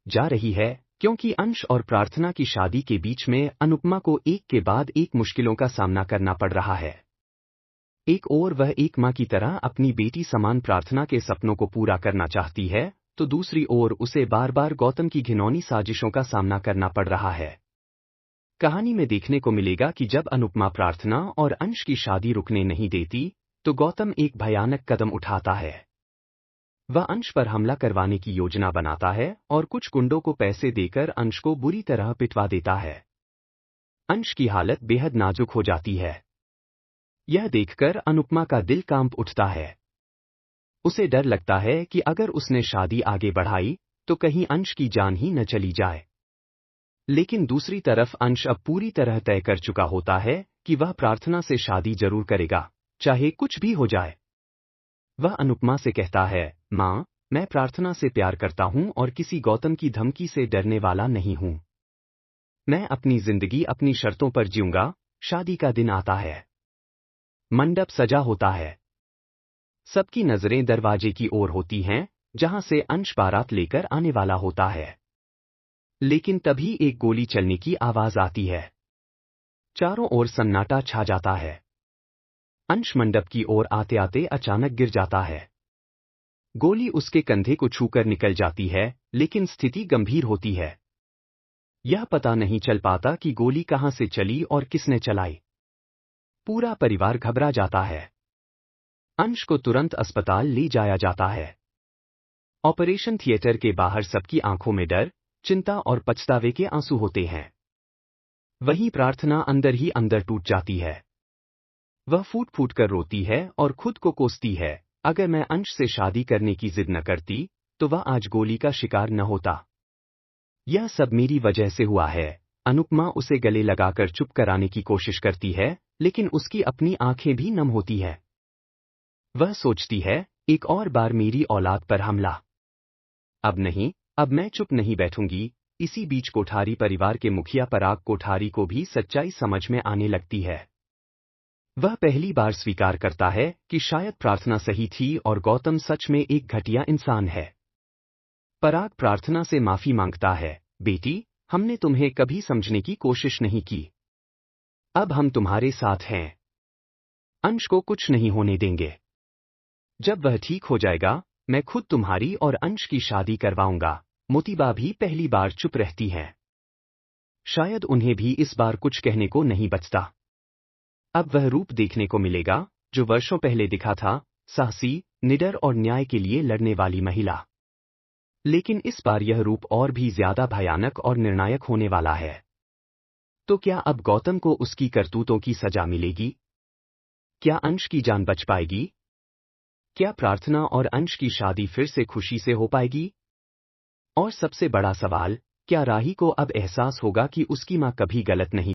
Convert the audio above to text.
जा रही है, क्योंकि अंश और प्रार्थना की शादी के बीच में अनुपमा को एक के बाद एक मुश्किलों का सामना करना पड़ रहा है। एक ओर वह एक माँ की तरह अपनी बेटी समान प्रार्थना के सपनों को पूरा करना चाहती है, तो दूसरी ओर उसे बार बार गौतम की घिनौनी साजिशों का सामना करना पड़ रहा है। कहानी में देखने को मिलेगा कि जब अनुपमा प्रार्थना और अंश की शादी रुकने नहीं देती, तो गौतम एक भयानक कदम उठाता है। वह अंश पर हमला करवाने की योजना बनाता है और कुछ गुंडों को पैसे देकर अंश को बुरी तरह पिटवा देता है। अंश की हालत बेहद नाजुक हो जाती है। यह देखकर अनुपमा का दिल कांप उठता है। उसे डर लगता है कि अगर उसने शादी आगे बढ़ाई, तो कहीं अंश की जान ही न चली जाए। लेकिन दूसरी तरफ अंश अब पूरी तरह तय कर चुका होता है कि वह प्रार्थना से शादी जरूर करेगा, चाहे कुछ भी हो जाए। वह अनुपमा से कहता है, माँ, मैं प्रार्थना से प्यार करता हूँ और किसी गौतम की धमकी से डरने वाला नहीं हूँ। मैं अपनी जिंदगी अपनी शर्तों पर जीऊंगा। शादी का दिन आता है। मंडप सजा होता है। सबकी नजरें दरवाजे की ओर होती हैं, जहां से अंश बारात लेकर आने वाला होता है। लेकिन तभी एक गोली चलने की आवाज आती है। चारों ओर सन्नाटा छा जाता है। अंश मंडप की ओर आते आते अचानक गिर जाता है। गोली उसके कंधे को छूकर निकल जाती है, लेकिन स्थिति गंभीर होती है। यह पता नहीं चल पाता कि गोली कहां से चली और किसने चलाई। पूरा परिवार घबरा जाता है। अंश को तुरंत अस्पताल ले जाया जाता है। ऑपरेशन थिएटर के बाहर सबकी आंखों में डर, चिंता और पछतावे के आंसू होते हैं। वहीं प्रार्थना अंदर ही अंदर टूट जाती है। वह फूट फूट कर रोती है और खुद को कोसती है, अगर मैं अंश से शादी करने की जिद न करती, तो वह आज गोली का शिकार न होता। यह सब मेरी वजह से हुआ है। अनुपमा उसे गले लगाकर चुप कराने की कोशिश करती है, लेकिन उसकी अपनी आंखें भी नम होती है। वह सोचती है, एक और बार मेरी औलाद पर हमला। अब नहीं, अब मैं चुप नहीं बैठूंगी। इसी बीच कोठारी परिवार के मुखिया पराग कोठारी को भी सच्चाई समझ में आने लगती है। वह पहली बार स्वीकार करता है कि शायद प्रार्थना सही थी और गौतम सच में एक घटिया इंसान है। पराग प्रार्थना से माफी मांगता है, बेटी, हमने तुम्हें कभी समझने की कोशिश नहीं की। अब हम तुम्हारे साथ हैं। अंश को कुछ नहीं होने देंगे। जब वह ठीक हो जाएगा, मैं खुद तुम्हारी और अंश की शादी करवाऊंगा। मोतीबा भी पहली बार चुप रहती हैं। शायद उन्हें भी इस बार कुछ कहने को नहीं बचता। अब वह रूप देखने को मिलेगा, जो वर्षों पहले दिखा था, साहसी, निडर और न्याय के लिए लड़ने वाली महिला। लेकिन इस बार यह रूप और भी ज्यादा भयानक और निर्णायक होने वाला है। तो क्या अब गौतम को उसकी करतूतों की सजा मिलेगी? क्या अंश की जान बच पाएगी? क्या प्रार्थना और अंश की शादी फिर से खुशी से हो पाएगी? और सबसे बड़ा सवाल, क्या राही को अब एहसास होगा कि उसकी मां कभी गलत नहीं